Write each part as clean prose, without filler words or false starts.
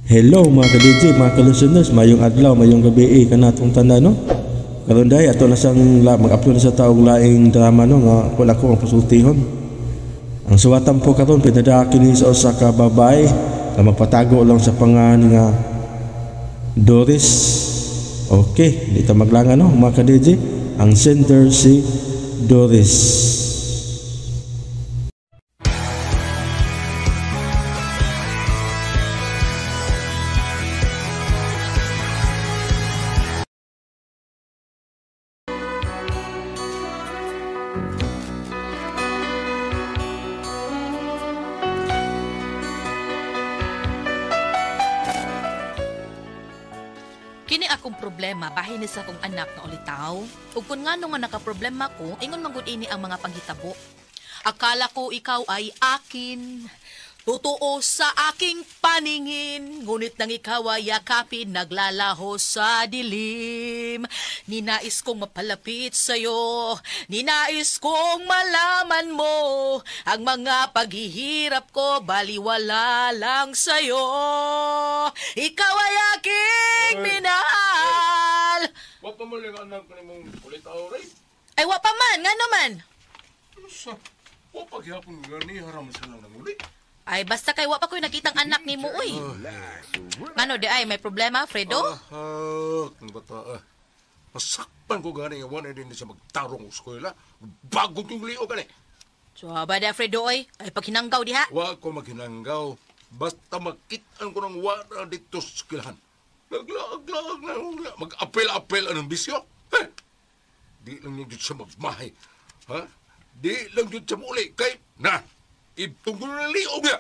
Hello mga ka-DJ, mga ka-listeners, mayong adlaw, mayong gabi kanatong tanda no. Karon day ato na sang mag-upload na sa taong laing drama no nga wala ko ang pasultihon. Ang suwatan po karon pinadala kini sa usa ka babae na magpatago lang sa pangalan nga Doris. Okay, dito maglangan no mga ka-DJ. Ang sender si Doris. Kini akong problema bahin ni sa akong anak na ulitaw. Ug kun ngano nga nakaproblema ko, ingon man gud ini ang mga panghitabo. Akala ko ikaw ay akin. Totoo sa aking paningin, ngunit nang ikaw ay yakapin, naglalaho sa dilim. Ninais kong mapalapit sa'yo, ninais kong malaman mo, ang mga paghihirap ko, baliwala lang sa'yo. Ikaw ay aking minahal. Wa pa mo lang anak ni mong ulitaw, right? Ay, wa pa man, nga naman. Sa, wa pa gyapon gani haram sila nang uli. Ay, basta kay wa pa ko'y nakitang anak ni mo, uy. Ano, di ay, may problema, Fredo? Ang bata, pasakpan ko gani, wala din siya magtarong eskwela. Bagong yung liyo gani. So, ba da, Fredo, oy? Ay, paghinanggaw diha. Wa ko maghinanggaw. Basta makitaan ko ng wala dito sa eskwelahan. Naglaag-laag na wala. Mag-apel-apel anong bisyo. Di lang yun siya magmahay. Ha? Di lang yun siya muli. Kay, na! Itong ko na liog niya.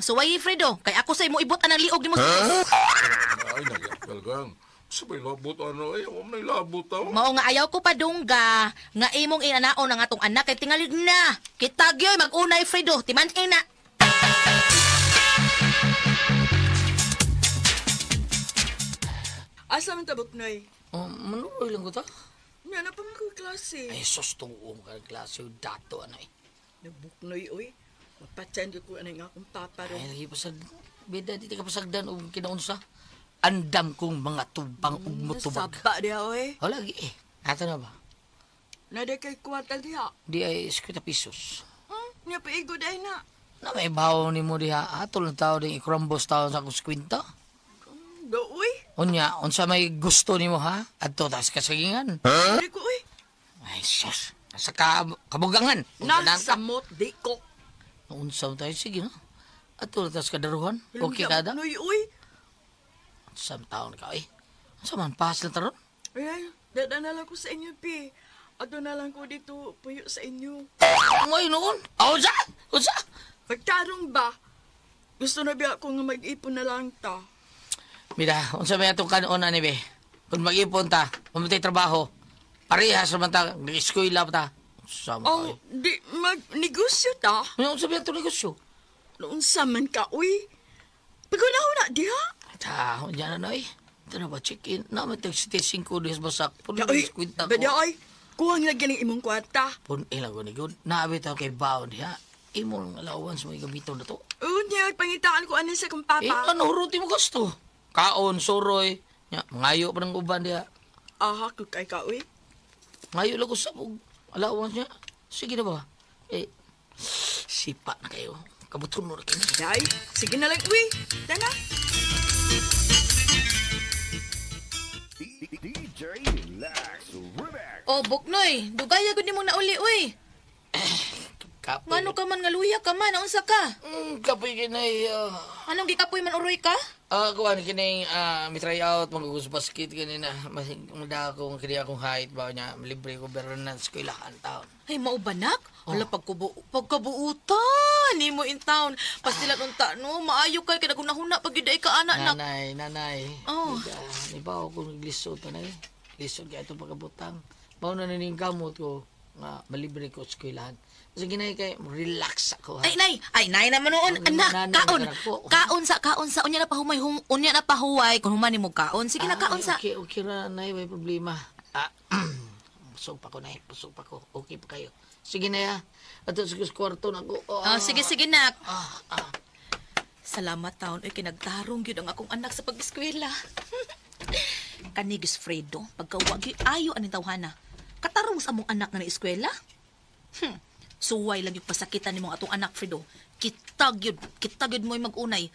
So why, Fredo? Kay ako sa'yo mo ibutan ang liog ni mo. Ay, nagyakal kang. Sabay labot ano, ay, huwag na ilabot ako. Mao nga ayaw ko pa dungga. Nga imong inanaon ang atong anak kay tingalig na. Kitagyoy, mag-unay, Fredo. Timan-in na. Asa man tabok noy? Manuoy lang ko ta. Nga na pa man ko klase. Ay, sus, tuong ka ng klase yung dato, ano eh. Nabuknoy, oy. Mapatyan ko ano nga akong papa ro. Ay, lagi pasag... Beda, di ka pasagdan o kinaunsa. Andam kong mga tubang ug mutubag. Saba diha, oy. O, lagi eh. Ato na ba? Nada kay kwarta diha. Di ay 50 pesos. Nga pa igod ay na. Na may bawo ni mo diha. Ato lang tao din ikrambos tao sa akong 50. Do, oy. Unya, unsa may gusto ni mo ha? Adto tas kasagingan. Hindi ko, oy. Ay, sus. Nasa kabugangan. Nasamot, di ko. Unsa tayo, sige no? Ato lang tas kadaruhan. Okay ka da? Noy, oy. Sam taon ka eh. Unsa man, pas lang taron? Ay, dada na lang ko sa inyo, pi. Ato na lang ko dito, puyo sa inyo. Ngayon noon? Unsa? Unsa? Pagtarong ba? Gusto na biya ko nga mag-ipon na lang ta. Mira, unsa may atong kanon ni be? Kung mag-ipon ta, mamatay trabaho, parehas naman ta, nag-eskwela pa ta. Sama Oh, di mag-negosyo ta? Unsa may atong negosyo? Noon sa man ka, uy. Pag-unaw na diha. Ta, unya na eh. Ito na ba, check-in. Naman tag 75 dias basak. Puno Oy, na kwenta ko. bada ay. Kuha nga ng imong kwarta. Puno ilang ko ni good. Naabit ako kay Baon diha. Imong allowance mo igabitaw na to. Unya, pangitaan ko ano sa kong papa. Ano, huruti mo gusto? Kaon, suroy. Ya, ngayo pa ng uban diha. Aha, ko kay ka, uy. Ngayo lang ko sa allowance niya. Sige na ba? Sipa na kayo. Kabuton mo na kayo. Day, sige na lang, uy. Tana. Oh, Buknoy, dugaya gud nimong nauli, uy. Kapoy. Ngano ka man nga luya ka man, unsa ka? Kapoy kinay. Anong gikapoy man uroy ka? Kuhan kinay may try out magugos basket kanina. Mada akong kini akong height ba niya libre ko bernas ko ilahan taon. Ay, maubanak? Wala pagkabuutan nimo in town. Pastilan unta no, maayo kay kada kunahuna pag giday ka anak nak. Nanay. Oh. Di ba ako naglisod na eh. Lisod kaya itong pagkabutang. Mao na ning gamot ko nga malibre ko sa eskwelahan. Kasi ginay kay relax ako. Ha? Ay nay naman noon, anak, kaon sa unya na pahuway kung human nimo kaon. Sige na kaon sa. Okay ra nay, may problema. Pusog pa ko nay, pusog pa ko. Okay pa kayo. Sige na ya. Ato sa kwarto na ko. Sige nak. Salamat taon ay kinagtarong gyud ang akong anak sa pag-eskwela. Kanigis Fredo, pagkawag gyud ayo aning tawhana. Katarong sa among anak nga na eskwela. Suway lang yung pasakitan ni mong atong anak Fredo. Kitag yun mo'y mag-unay.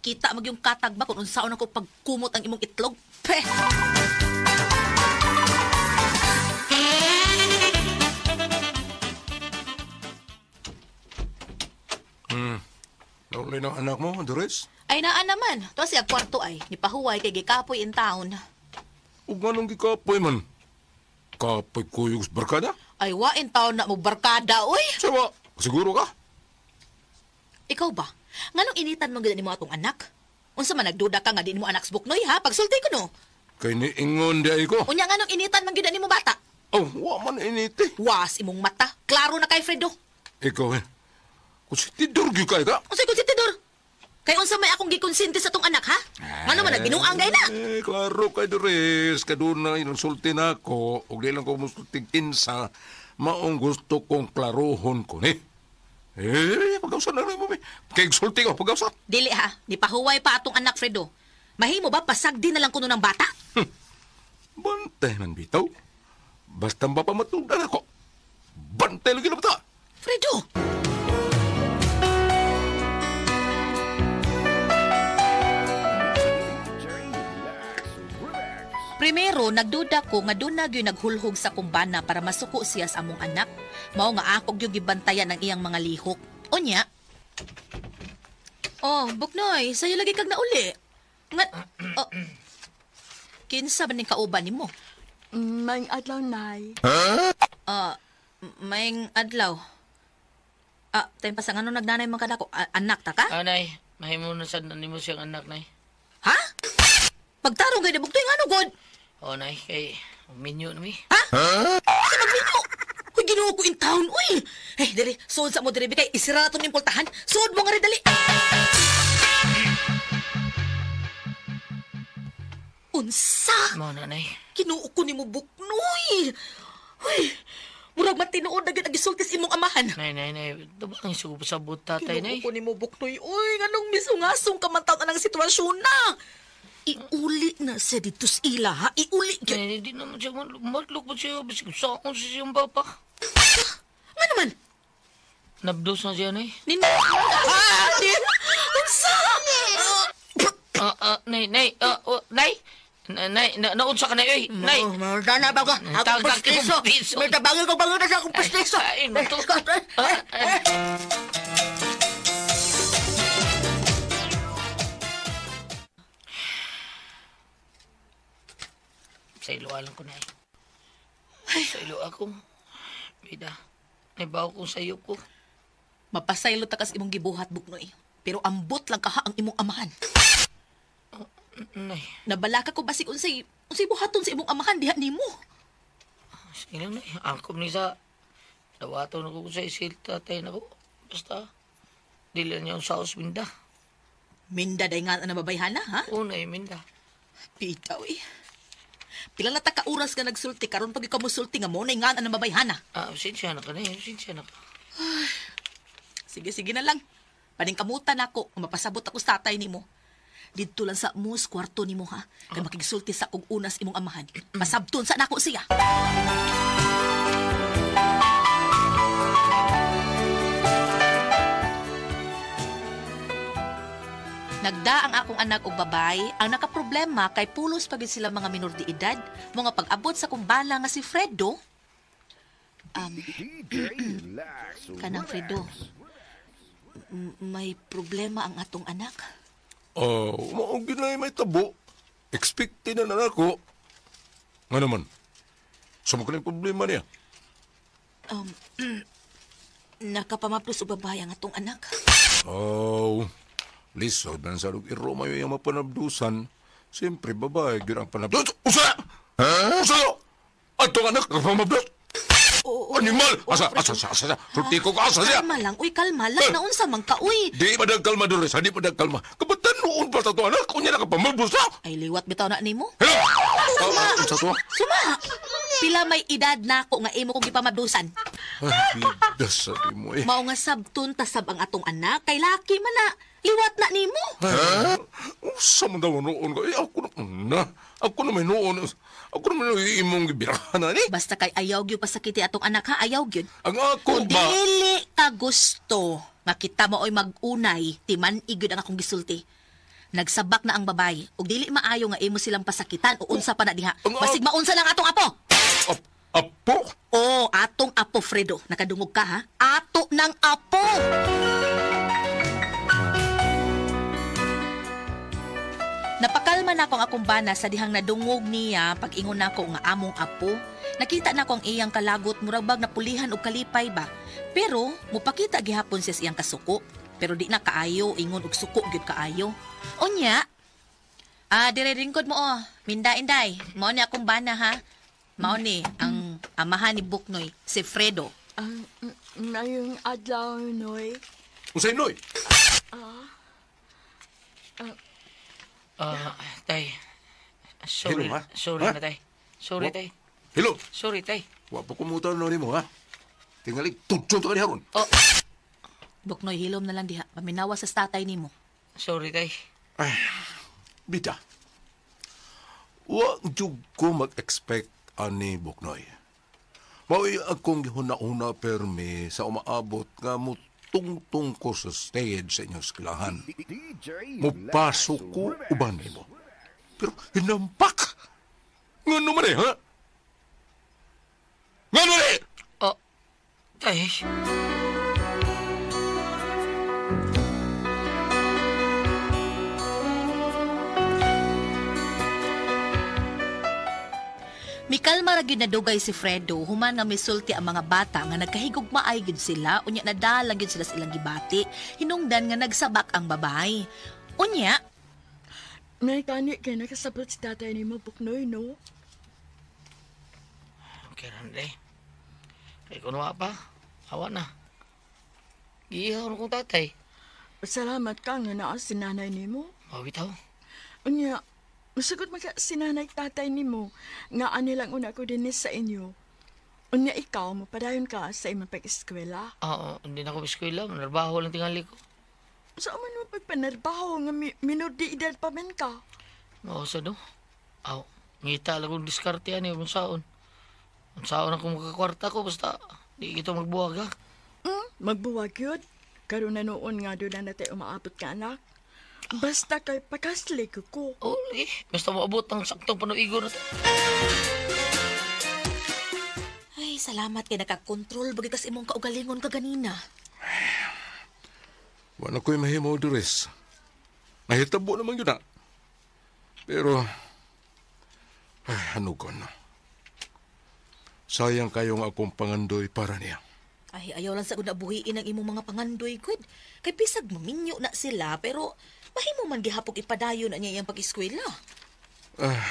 Kita mag yung katag ba kung unsaon ako pagkumot ang imong itlog. Peh! Naulay ng anak mo, Doris? Ay naa naman. To siya kwarto ay. Nipahuway kay gikapoy in town. Ug manong gikapoy man. Kapoy ko yung barkada? Ay wa in town na mo barkada, uy. Sawa, siguro ka? Ikaw ba? Nganong initan mo gid ni mo atong anak? Unsa man nagduda ka nga di mo anak sa buknoy ha? Pagsulti ko no. Kay niingon di ay ko. Unya nganong initan man gid ni mo bata? Oh, wa man initi. Was imong mata. Klaro na kay Fredo. Ikaw kung si Tidor gyud kay ka? Unsay ko si Tidor? Kay unsa may akong gikonsinti sa tong anak ha? Ngano man nagbinuang gay na? Klaro kay Doris. Kaduna insulti na ako. Ug di lang ko musulting kinsa. Maong gusto kong klarohon ko ni. Pag-ausap na rin mo, kay sulti ko, pag-ausap. Dili ha, nipahuway pa atong anak Fredo. Mahimo ba pasagdi na lang kuno ng bata? Bantay man bitaw. Basta mapamatudan ako. Bantay lagi na bata. Fredo! Primero, nagduda ko nga doon na gyud naghulhog sa kumbana para masuko siya sa among anak. Mao nga akog yung gibantayan ang iyang mga lihok. Unya. Oh, Buknoy, sayo lagi kag nauli. Nga, kinsa ba ning kauban nimo? May adlaw, Nay. Maing adlaw. Tayo pa sa ano nagnanay mga kadako? Anak ta ka? Nay, mahimo na sad nimo siyang anak, nay. Ha? Pagtarong kayo na Buknoy, ano god? Nay, kay minyo na mi. Ha? Sa magminyo? Uy, ginuho ko in town, uy! Dali, suod sa mo diri, kay isira to ning pultahan. Suod mo nga rin, dali! Unsa? Mo na, nay. Ginuho ko ni mo, Buknoy! Uy, murag matinuod na gisultis imong amahan. Nay. Diba ang subo sa buta, tay, nay? Ginuho ko ni mo, Buknoy. Uy, nganong misungasong kamantaw na ng sitwasyon na! Iuli na siya dito sa ila, ha? Iuli ka. Nay, di naman siya matlok pa siya. Bisig saan siya siyang bapa. Nga naman? Nabdos na siya, nay. Din? Unsa? Nay. Nay, naunsa ka na, oy. Nay. Mardana ba ka? Tawag ka kong piso. May tabangin ko na sa akong pistiso. Ay, matos. Sa ilo alam ko na Sa ilo ako. Bida, naibaw ko sa iyo ko. Mapasaylo ta kas imong gibuhat, Buknoy. Pero ambot lang kaha ang imong amahan. Nay. Nabalaka ko basig unsay buhaton sa imong amahan diha nimo. Sige lang, nay. Angkom ni sa dawato na ko sa isil tatay na ko. Basta, dili niya sa minda. Minda day nga na babayhana, ha? Oo, nay, minda. Bitaw eh. Pila na ta ka oras ka nagsulti karon pag ikaw mosulti nga mo na nga na mabayhana. Sinsya na ka, nay. Sinsya na ka. Sige na lang. Paning kamutan ako, mapasabot ako sa tatay nimo. Dito lang sa mus kwarto nimo ha. Kay makigsulti sa kung unas imong amahan. Pasabton sa nako siya. Nagda ang akong anak og babay, ang nakaproblema kay pulos pagid sila mga minor de edad, mga pag-abot sa kumbala nga si Fredo. Kanang Fredo. May problema ang atong anak. Maong ginay may tabo. Expected na ako. Nga naman, saan mo ka problema niya? Nakapamaplos o babay ang atong anak. Lisod man sa lug-iro mayo yung mapanabdusan. Siyempre, babae, yun ang panabdus. Usa! Usa! Atong anak, kapamabdus! Animal! Asa? Sulti ko ka, asa siya? Kalma lang, naunsa man ka, uy. Di pa nagkalma, Doris, di pa nagkalma. Kabatan noon pa sa to anak, kunya nakapamabdus na. Ay, liwat bitaw na nimo. Hello? Sa to? Suma! Pila may edad na ako nga imo kong ipamabdusan. Ay, bidas sa di mo eh. Mao nga sabton tasab ang atong anak, kay laki man na. Liwat na nimo. Ha? Usa man daw noon ko. Ako naman noon. Ako naman imong gibirahan na ni. Basta kay ayaw gyud pasakiti atong anak ha, ayaw gyud. Ang ako Kung ba... dili ka gusto nga kita mo oy mag-unay, timan igud ang akong gisulti. Nagsabak na ang babay, ug dili maayo nga imo silang pasakitan o unsa pa na diha. Basig maunsa lang atong apo. Apo? Oo, atong apo, Fredo. Nakadungog ka, ha? Ato ng apo! Napakalma na akong bana sa dihang nadungog niya pag ingon nako nga among apo. Nakita na ko ang iyang kalagot, murabag na pulihan o kalipay ba. Pero, mupakita gihapon siya sa iyang kasuko. Pero di na kaayo, ingon og suko gyud kaayo. Unya, dire ringkod mo Minda inday, mao ni akong bana ha. Mao ni ang amahan ni Buknoy, si Fredo. Ngayong adlaw, Noy. Unsay noy? Tay. Sorry, Hello, ha? sorry Ha? na, tay. Sorry, tay. Hello? Sorry, tay. Wa pa kumutan na mo, ha? Tingali, tutsun to ka ni Haron. Oh. Buknoy, hilom na lang diha. Paminawa sa tatay nimo. Sorry, tay. Ay, bida. Wa jud ko mag-expect ani Buknoy. Mao'y akong gihuna-una permi sa umaabot nga mutungtong ko sa stage sa inyong eskwelahan. Mupasok ko uban mo. Pero hinampak! Nga naman ha? Nga naman Oh, tay. Mikalma ra gyud nadugay si Fredo, human nga misulti ang mga bata nga nagkahigugmaay gyud sila, unya nadalang gyud sila sa ilang gibati, hinungdan nga nagsabak ang babay. Unya, May kani kay nakasabot si tatay ni mo, Buknoy, no? Okay, Randy. Kaya kung wala pa, awa na. Giihaw na kong tatay. Salamat ka nga naa si nanay ni mo. Mawitaw. Unya, masagod maka si nanay tatay ni mo nga anilang una ko din sa inyo. Unya ikaw, mapadayon ka sa imong pag-eskwela. Oo, hindi na ako biskwela. Manarbaho lang tingali ko. Saan man mo pagpanarbaho nga minor di edad pa man ka? Oo, sa do. Aw, ngita lang kong diskarte yan kung saon. Kung saon ako makakwarta ko, basta di kita magbuwag ha. Magbuwag yun. Karoon na noon nga doon na tayo umaabot ka anak. Basta kay pakaslig ko. Oo, lagi. Basta maabot ang saktong panuigo na to. ay salamat kay nakakontrol bagi kas imong kaugalingon ka ganina. Wala ko'y mahimo, Dores. Nahitabo naman yun na. Pero, ano ko na. Sayang kayong akong pangandoy para niya. Ay, ayaw lang sa una buhiin ang imong mga pangandoy, good. Kay bisag maminyo na sila, pero mahimo man gihapok ipadayon na niya iyang pag-eskwela.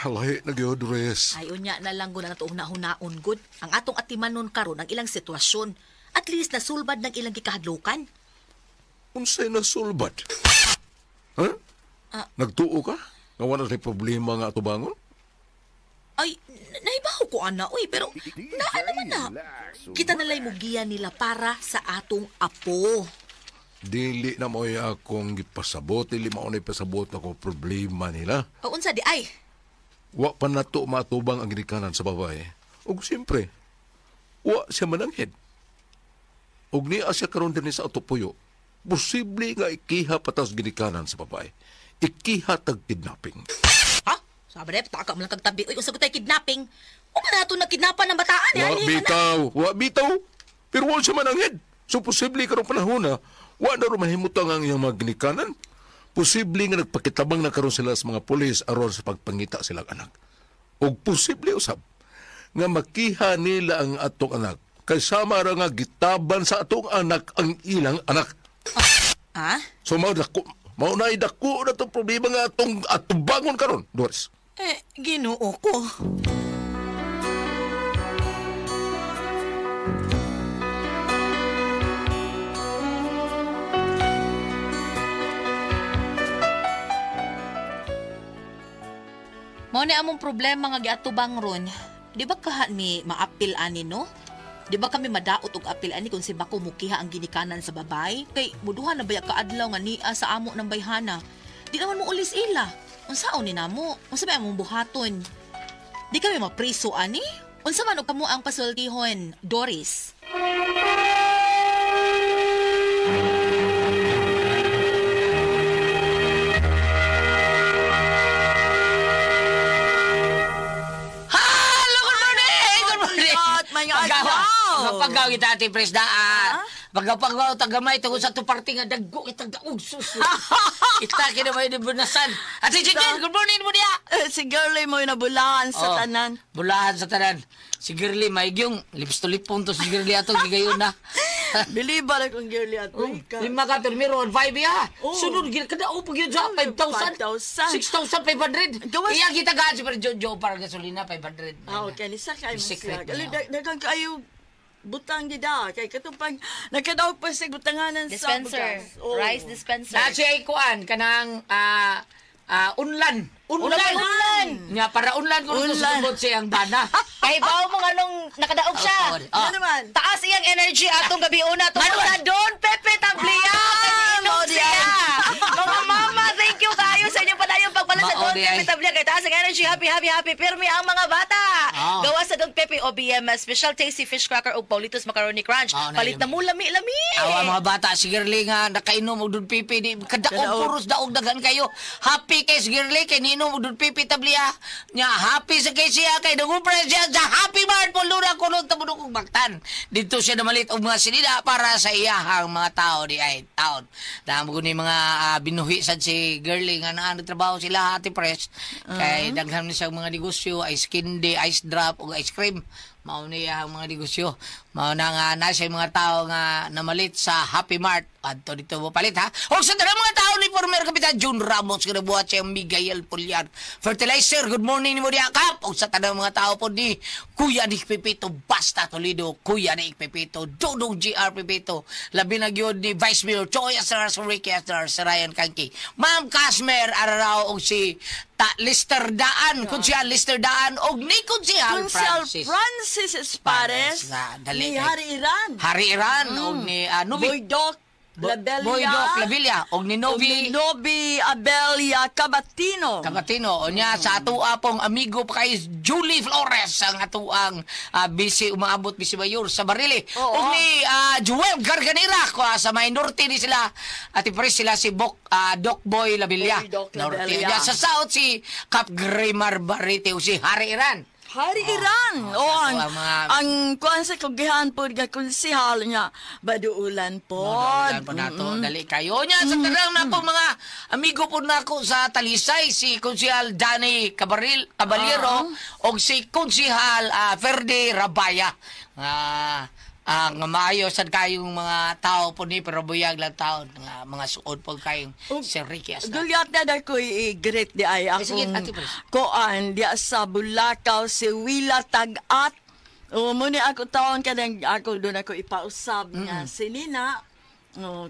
Lahi na gyud, Dores. Ay, unya na lang gud na ito hunahon, good. Ang atong atimanon karon ang ilang sitwasyon. At least nasulbad ng ilang gikahadlukan. Unsay nasulbad? Ha? Nagtuo ka? Nga wala na problema nga atubangon? Ay, naibaho ko, ana, oy, pero naman na. Kita nalay mo giya nila para sa atong apo. Dili na mo'y akong gipasabot, dili maunay pasabot na ko problema nila. O, unsa di, ay? Wa pa na to matubang ang ginikanan sa babae. Ug siyempre, wa siya mananghid. Ug niya siya karon din sa atupuyo. Posible nga ikiha patas ginikanan sa babae. Ikiha tag kidnapping. Ha? Sabi na, taka mo lang kagtabi. Uy, kung sagot tayo kidnapping, o man nato na kidnapan ng bataan. Wa bitaw. Pero wa siya mananghid. So posible karong panahon na wa na rin mahimutang ang iyang mga ginikanan. Posible nga nagpakitabang na karon sila sa mga pulis aron sa pagpangita silang anak. O posible usab nga makiha nila ang atong anak kay sama ra nga gitaban sa atong anak ang ilang anak. Ha? So mao na idako na itong problema nga atong atubangon karon, Doris. Ginoo ko. Mao ni among problema nga giatubang ron. Di ba kaha mi maapil ani no? Di ba kami madaot og apil ani kung si Bako mukiha ang ginikanan sa babay? Kay muduhan na baya kaadlaw nga niya sa amo ng bayhana. Di naman mo ulis ila. Unsaon ni namo? Unsa ba among buhaton? Di kami mapriso ani? Unsa man og kamo ang pasultihon, Doris? Paggaw kita ati presdaan. Paggaw tagamay tungod sa tuparti nga daggo itang daog suso. Ita kinamay ni bunasan. Ati Chicken, good morning mo niya. Si Girlie mo yung nabulahan sa tanan. Bulahan sa tanan. Si Girlie may gyung lips to lipon to si Girlie ato gigayon na. Biliba na kung Girlie ato ika. 5 ka turmiro 5 ya. Sunod gid kada upog yun sa 5,000. 6,500. Iya kita gaan si Jojo para gasolina 500. Okay, nisa kayo mo siya. Secret. Dagang kayo butang gida kay katupang nakadaog pa sa butanganan sa Dispenser. bugas. Oh. Rice dispenser. Na siya ikuan kanang unlan. Unlan. Nga para unlan ko ito subot siyang dana. Kay bao mo nganong nakadaog siya. Ano naman? Taas iyang energy atong gabi una tungkol sa Don Pepe Tablia. Inom siya. Mga mama, thank you kayo sa inyong padayong pagpala sa Don Pepe Tablia. Kay taas ang energy, happy. Pirmi ang mga bata. Gawa sa Don Pepe OBM, special tasty fish cracker o Paulitos macaroni crunch. Palit na mo lami-lami. Awa mga bata, si Girlie nga nakainom og Don Pepe. Kadaog puros daog dagan kayo. Happy kay si Girlie, kay ninom og Don Pepe Tablia. Nya happy sa kay siya, kay nagupra siya sa Happy Mart po lura ko nung tabunok kong baktan. Dito siya namalit og mga sinida para sa iyahang mga tao di ay taon. Damo ni mga binuhi sad si Girlie nga nagtrabaho sila Ate Press. Kay daghan ni siya mga negosyo, ice candy, ice drop ug ice cream. Mao niya ang mga negosyo. Mao na nga nasa mga tao nga namalit sa Happy Mart. Adto dito mo palit ha. O sa tanang mga tao ni former Kapitan Jun Ramos nga buhat siya Miguel Pulian. Fertilizer, good morning ni mo diya kap. O sa tanang mga tao po ni Kuya Nick Pepito Basta Toledo, Kuya Nick Pepito, Dodong GR Pepito, labi na gyud ni Vice Mayor Choy Astrar Ricky Astrar Ryan Kanki. Ma'am Casmer Ararao og si Lister Daan, Kunsihal Lister Daan og ni Kunsihal Francis Espares, ni Hari Iran, og ni Boydok Labelia og ni Novi Abelia Cabatino o niya sa atua pong amigo pa kay Julie Flores ang atuang bisi umaabot bisi mayor sa Barili og ni Joel Garganera ko sa may norte ni sila at ipres sila si Doc Boy Labelia norte niya sa south si Cap Grimar Barite o si Hari Iran ang kuan sa kugihan po nga konsehal niya baduulan po. Dali kayo niya sa tanang na po mga amigo po nako sa Talisay si Konsehal Danny Caballero o si Konsehal Ferde Rabaya. Nga maayo sad kayong mga tao po ni pero buyag lang taon nga mga suod po kayong si Ricky Asta. Gulyat na da ko i-great di ay akong koan di sa Bulacau si Willa Tagat. Muna ako taon kanang ako doon ako ipausab nga si Nina.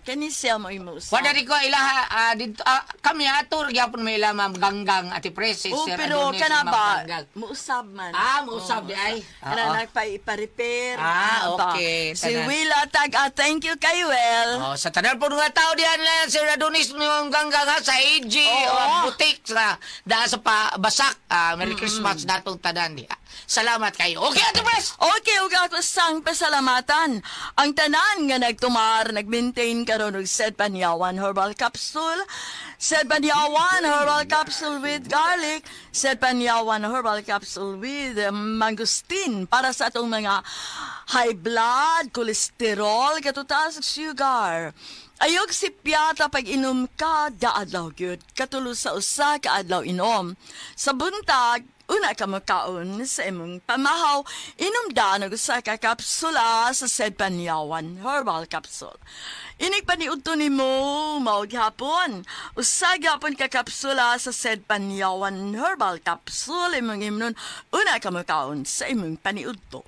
Kani siya mo imusab. Wala rin ko ilaha dito kami atur gyapon may ila Ma'am Ganggang Ate Press Sir pero kana ba muusab man. Muusab di ay. Kana nagpa-repair. Okay. Si Willa thank you kay Well. Sa tanan po nga tao diyan lang Sir Adonis Ma'am Ganggang sa AG butik sa sa Basak. Merry Christmas natong tanan di. Salamat kayo. Okay, Ate Press! Okay, ako sang pasalamatan. Ang tanan nga nagtumar, nag-maintain karon og Sed Panyawan Herbal Capsule. Sed Panyawan Herbal Capsule with garlic. Sed Panyawan Herbal Capsule with mangosteen para sa atong mga high blood, cholesterol, katutaas sugar. Ayog si piyata pag inom ka, daadlaw gyud. Katulo sa usa ka adlaw inom. Sa buntag, una ka makaon sa imong pamahaw, inom da usa ka kapsula sa Sed Panyawan Herbal Capsule. Inig paniudto nimo mao gihapon. Usa gihapon ka kapsula sa Sed Panyawan Herbal Capsule imong imnon una ka makaon sa imong paniudto.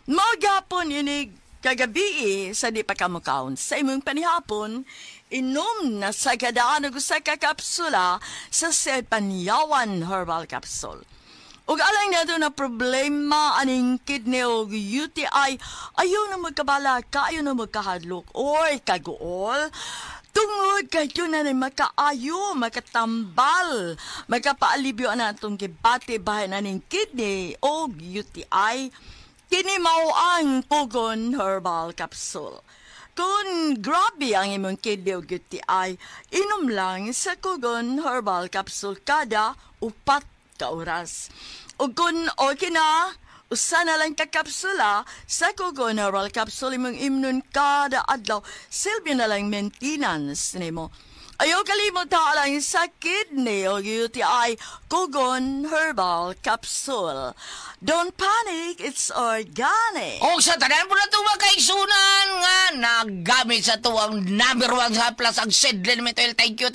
Mao gihapon inig kagabi sa di pa ka makaon sa imong panihapon, inom na sa kadaan og usa ka kapsula sa Sed Panyawan Herbal Capsule. Ug alang na na problema aning kidney o UTI, ayaw na magkabala, kayo na magkahadlok, oy, kaguol. Tungod kayo na makaayo, makatambal, makapaalibyo na itong gibati bahay na ning kidney o UTI, kini mao ang Pugon Herbal Capsule. Kung grabe ang imong kidney o UTI, inom lang sa Pugon Herbal Capsule kada 4 ka oras. O kung okay na, usa na lang ka kapsula sa Pugon Herbal Capsule imong imnon kada adlaw, silbi na lang maintenance nimo. Ayaw kalimot lang sa kidney o UTI, Pugon Herbal Capsule. Don't panic, it's organic. O sa tanan po na ito makaigsunan nga nagamit sa ito ang number 1 sa plus ang SED Liniment Oil. Thank you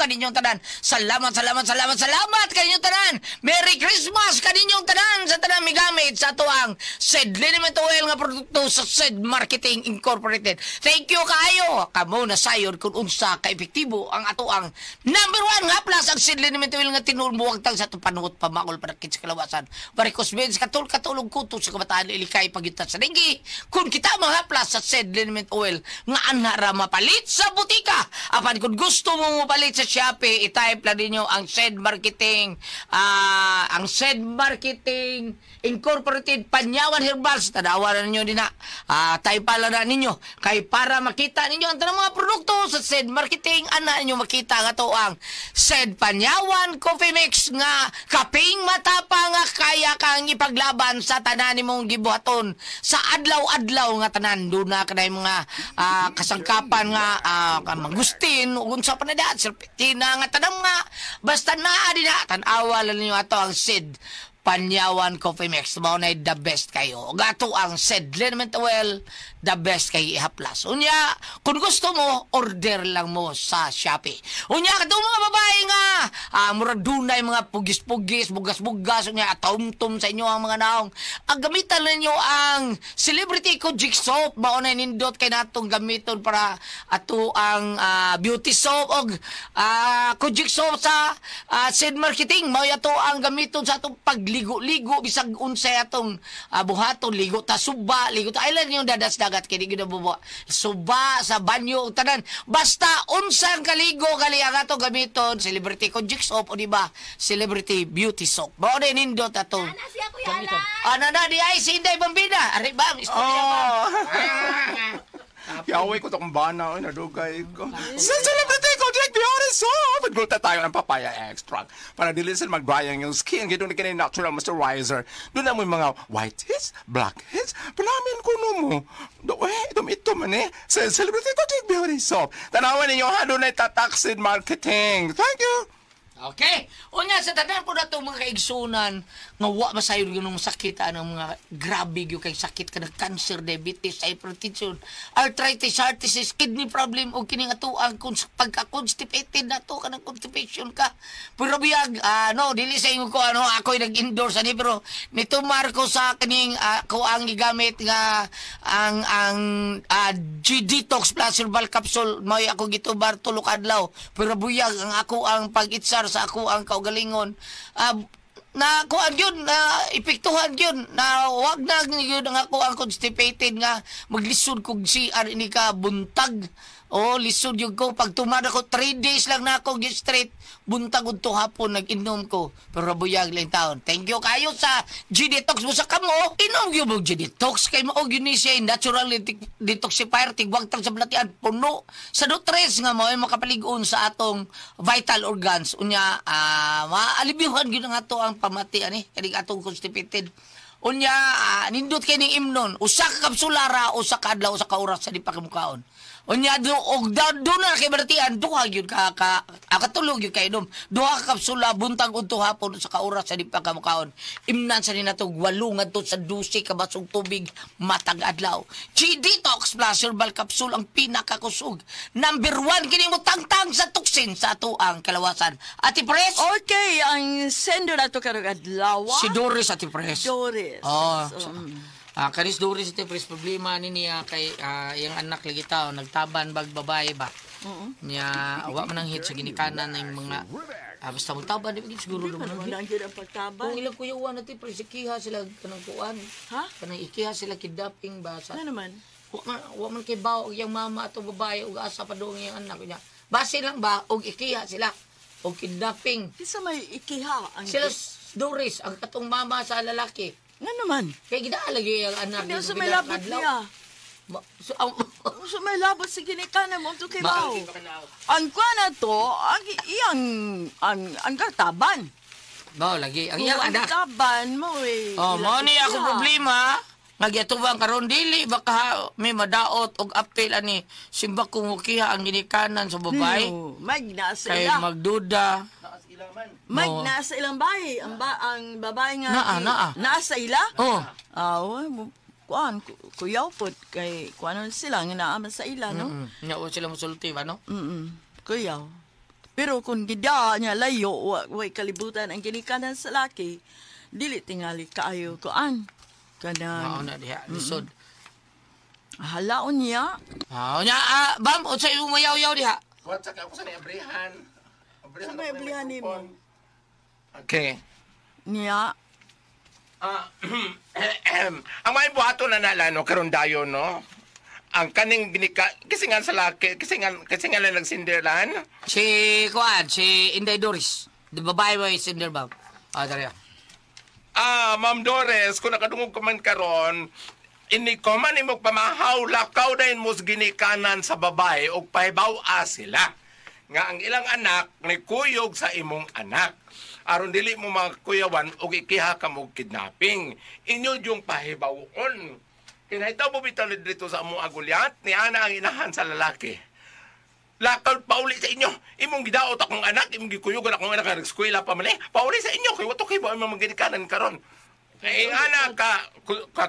kaninyong tanan. Salamat kaninyong tanan. Merry Christmas kaninyong tanan sa tanan migamit sa ito ang SED Liniment Oil nga produkto sa SED Marketing Incorporated. Thank you kayo. Kamo na sayon kung unsa ka-epektibo ang ato ang number 1 nga plus ang SED Liniment Oil nga tinulmuwagtang sa ito panuot pamakol panakit sa kalawasan. Varicose veins, katulog kuto sa kabataan ilikay pagitan sa dengue. Kung kita mahaplas sa SED Liniment Oil, nga anhara mapalit sa butika. Apan kung gusto mo mapalit sa Shopee, i-type lang ninyo ang SED Marketing, Incorporated Panyawan Herbals. Tanawan na ninyo din na. Type pala na ninyo. Kay para makita ninyo ang tanong mga produkto sa SED Marketing, ana ninyo makita nga to ang SED Panyawan Coffee Mix nga kaping matapa nga kaya kang ipaglaban sa tanan mong gibuhaton sa adlaw-adlaw nga tanan. Doon na kanay mga kasangkapan nga mangustin ug unsa pa na da serpentina nga tanam nga basta naa din na tan-awa lang ninyo ato ang SED Panyawan Coffee Mix. Mao na the best kayo. Gato ang SED Liniment Oil, the best kay ihaplas. Unya, kung gusto mo, order lang mo sa Shopee. Unya, katong mga babae nga, murag dunay mga pugis-pugis, bugas-bugas, unya, atom-tom sa inyo ang mga naong. Ang gamitan ninyo ang Celebrity Kojic Soap. Mao na nindot kay natong gamiton para ato ang beauty soap o Kojic Soap sa SED Marketing. Mao yato ang gamiton sa atong pagligo-ligo bisag unsay atong buhaton, ligo ta suba, ligo ta ilan yung dadas-dagat kini gid bubo. Suba sa banyo tanan. Basta unsan kaligo kali ang ato gamiton Celebrity Kojic Soap o di ba? Celebrity Beauty Soap. Mao din nindot ato. Ana siya Kuya Alan. Ana na di ay si Inday Bambina. Ari ba? Yaway ko itong bana, nadugay ko. Sa Celebrity Kojic Beauty Soap! Magluta tayo ng papaya extract para dilisan mag-drying yung skin. Gito na kinay natural moisturizer. Doon na mo yung mga whiteheads, blackheads. Panamin ko mo. Ito man sa Celebrity Kojic Beauty Soap. Tanawan ninyo ha, doon ay tataksid marketing. Thank you! Okay. Unya sa tanan po na itong mga kaigsunan nga wa masayon yung sakit ng mga grabe yung kay sakit ka ng cancer, diabetes, hypertension, arthritis, heart disease, kidney problem o kining ato ang pagka-constipated na to ka ng constipation ka. Pero biyag, dili sa inyo ko, ako'y nag-endorse ani pero nito Marco sa kining ko ang gigamit nga ang G-Detox Plus Herbal Capsule may ako gitubar tulok adlaw. Pero buyag ang ako ang pag-itsar sa ako ang kaugalingon na kuan yun na epektuhan yun na wag na yun ang ako ang constipated nga maglisod kog CR ini ka buntag o lisod yung ko pag tumada ko 3 days lang na ako straight buntag unto hapon nag-inom ko pero buyag lang taon. Thank you kayo sa G-Detox mo sa kamo. Inom yung mo G-Detox kay mao gyud ni siya natural detoxifier tigwag tang sa blatian puno sa nutrients nga mao makapaligon sa atong vital organs unya maalibyuhan gyud ang ato ang pamati ani kay atong constipated. Unya nindot kay ning imnon usa ka kapsulara usa ka adlaw usa ka oras sa di pa kamukaon. Unya do na kay baratian duha gyud ka akatulog gyud kay inom. Duha ka kapsula buntag unto hapon sa kauras sa di pa kamukaon. Imnan sa ni natog 8 ngadto sa 12 ka basong tubig matag adlaw. G-Detox Plus Herbal Capsule ang pinakakusog. Number 1 kini mo tangtang sa tuksin sa ato ang kalawasan. Ati Pres? Okay, ang sendo na to karong adlaw. Si Doris Ati Pres. Doris. Oh. Kanis Doris ito, pres problema ni niya kay yung anak lagi tao, nagtaban bag babae ba? Niya, awa man ang hit sa ginikanan ng mga, basta magtaban, di ba siguro naman ang hit? Nang ang pagtaban. Kung ilang kuyawan natin, pres, ikiha sila kanang kuan. Ha? Kanang ikiha sila kidnapping ba? Sa, Ano naman? Wa man kay bao yung mama ato babae ug asa pa doon yung anak niya. Base lang ba og ikiha sila og kidnapping. Kisa may ikiha ang Sila Doris ang katong mama sa lalaki. Nga naman. Kay gidaalagi ang anak Hindi niya sa may labot niya. So may labot sa ginikanan mo to kay Bao. Ang kwa na to, ang kataban. Bao lagi ang iyang Ang anak. kataban mo eh. Oh, mo ni ako Ikiha. problema. Nagyatubang karon dili baka may madaot og apel ani simba kung ukiha ang ginikanan sa babae. No, nasa Kay ila. magduda. Nasa ilang bahay. Ang babae nga. Naa. Nasa ila? Oh. Kuan, kuyaw po. Kay kuan sila nga naaman sa ila, no? Nya sila musulti ba no? Kuyaw. Pero kung gida niya layo, way kalibutan ang ginikanan sa laki, dili tingali kaayo kuan. Mao Kanang na diha lisod. halaon niya. Nya bam unsa imong mayaw-yaw diha? What sa ako sa niabrihan? Sa may blihan ni mo. Okay. Niya. Ang may buhato na nalano karon dayon no. Ang kaning kasi nga sa laki, kasi nga lang nagsinderlan. Si kuan, si Inday Doris. Di babae ba si Cinder Bob? Dali. Ma'am Doris, kung nakadungog ka man karon, ini ko man imong pamahaw lakaw dayon mo ginikanan sa babae og pahibaw-a sila. Nga ang ilang anak ni kuyog sa imong anak. Aron dili mo mga kuyawan og ikiha ka mo kidnapping. Inyo yung pahibawon. Kinahitaw mo bitaw dito sa among agulyat ni ana ang inahan sa lalaki. Lakaw pauli sa inyo. Imong gidaot akong anak, imong gikuyugan akong anak nga eskwela pa man eh. Pauli sa inyo kay wato kay ba imong ginikanan karon. Kay ana ka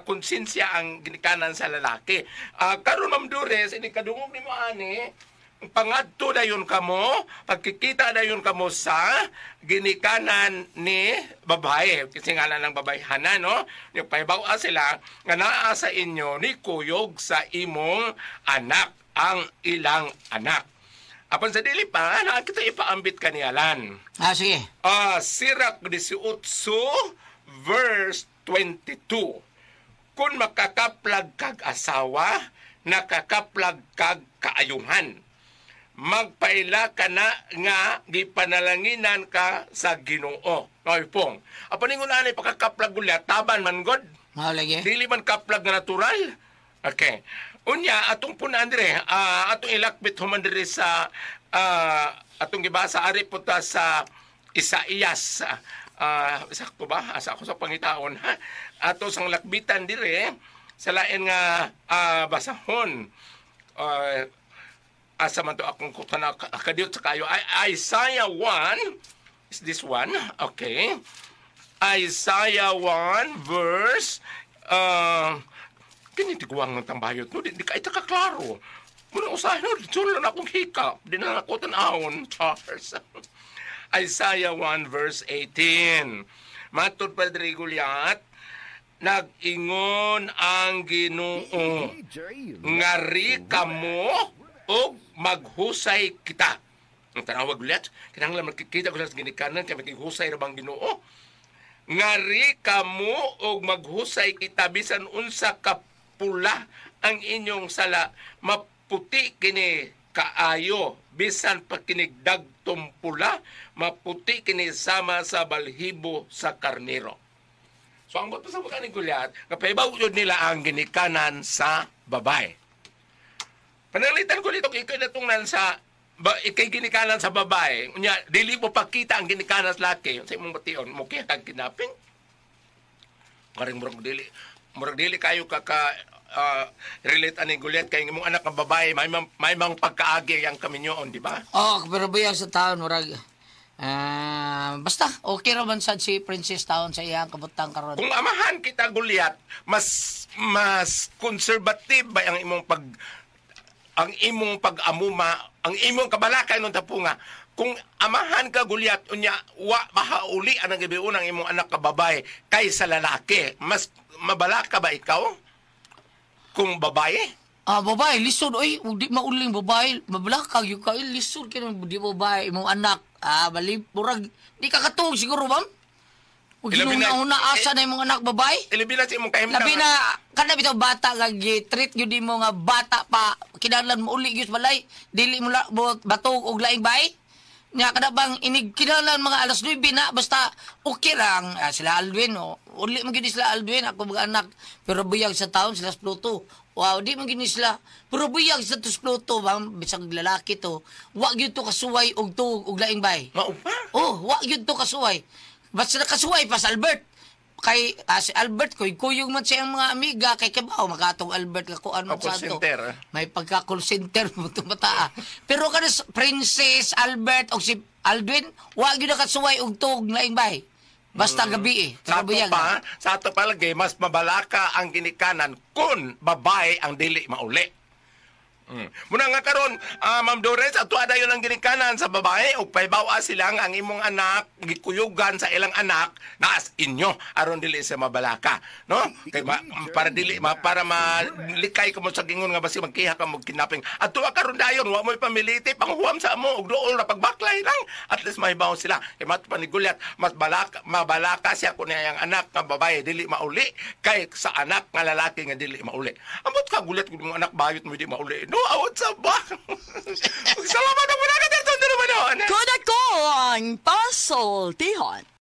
konsensya ang ginikanan sa lalaki. Karon Ma'am Doris, ini kadungog nimo ani. Pangadto dayon kamo, pagkikita dayon kamo sa ginikanan ni babae. Kasi nga ng babayhanan, no? Yung pahibaw sila, nga naa sa inyo ni kuyog sa imong anak, ang ilang anak. Apan sa dili pa, nakita ipaambit kaniyalan. Sige. Sirak 18, verse 22. Kung makakaplag kag asawa, nakakaplag kag kaayuhan. Magpaila ka na nga gipanalanginan ka sa Ginoo. Noy pong. Apaningon ani pakakaplag ulit taban man god. Mao lagi. Dili man kaplag nga natural. Okay. Unya atong punan dire, atong ilakbit human dire sa atong gibasa ari punta sa Isaías. Sakto ba? Asa ako sa pangitaon ha. Ato sang lakbitan dire sa lain nga basahon. Asa man to akong kadiyot sa kayo. Isaiah 1. Is this one? Okay. Isaiah 1 verse kinitiguang ng tambayot. No, di ka ita kaklaro. Muna usahin no, dito lang akong hikap. Di na ako tanahon, Charles. Isaiah 1 verse 18. Matod Padre Goliath, nag-ingon ang Ginoo, ngari kamo o maghusay kita. Ang tanawag ulit, kinahanglan magkikita ko sa ginikanan kaya maghusay na bang Ginoo. Ngari kamo o maghusay kita bisan unsa ka pula ang inyong sala, maputi kini kaayo bisan pakinigdag tumpula, maputi kini sama sa balhibo sa karnero. So ang bato sa mga ni Goliath, kapaibaw yun nila ang ginikanan sa babae. Panalitan ko dito, ikay natungnan sa ikay ginikanan sa babae. Unya, dili mo pakita ang ginikanan sa laki. Sa imong bation, mo kaya kag kidnapping? Maring murag dili kayo relate ani Goliath kay imong anak ng babae, may mang pagkaagi ang kaminyoon, di ba? Pero buyag sa taon murag basta okay raman sad si Princess Town sa iyang kabutang karon. Kung amahan kita Goliath, mas conservative ba ang imong pag-amuma ang imong kabalakay nung tapunga, kung amahan ka gulyat, unya, wa mahauli ang gabiun ang imong anak ka babae kaysa lalaki. Mas mabalaka ba ikaw? Kung babae? Babae, lisod, oy, di mauling babae, mabalakag yung kail, lisod ka ng di babae, imong anak, bali, murag, di ka katong siguro, ma'am? Huwag ginuna asa na imong anak babae? Ilabi na sa imong kahimtang. Labi na, kana bitaw bata nga treat yun di mo nga bata pa, kinahanglan mo uli yun balay, dili mo batog og laing bay. Nya kada bang inig kinahanglan mga alas 9 na, basta okay lang sila Alwin, uli mo gini sila Alwin, ako mga anak, pero buyag sa taon sila Pluto. Wow, di mo gini sila, pero buyag sa Pluto, bang bisag lalaki to, wag yun to kasuway og tuog og laing bay. Maupa? Oh, wag yun to kasuway. Basta nakasuway pa sa Albert. Kay si Albert kuyog man siyang mga amiga kay kabaw makatong Albert ka kuan man sa to. May pagka call center mo tumata. Pero kada Princess Albert o si Aldwin, wa gyud nakasuway og tug laing bay. Basta gabi Sa ato pa lagi mas mabalaka ang ginikanan kun babae ang dili mauli. Muna nga karon, Ma'am Dores, ato ada yun ang ginikanan sa babae o paybawa silang ang imong anak gikuyugan sa ilang anak na as inyo aron dili sa mabalaka, no? Kay para dili para malikay ka mo sa gingon nga basi magkiha ka mo kidnapping. Ato karon dayon wa mo'y pamiliti panghuwam sa amo og dool na pagbaklay lang. At least mahibaw sila. Kay mat panigulyat mas mabalaka siya kun yang anak nga babae dili mauli kay sa anak nga lalaki nga dili mauli. Amot ka gulat kun anak bayot mo di mauli. No, awat sa ba? Salamat na muna ka dito naman. Kuda ko ang pasultihan.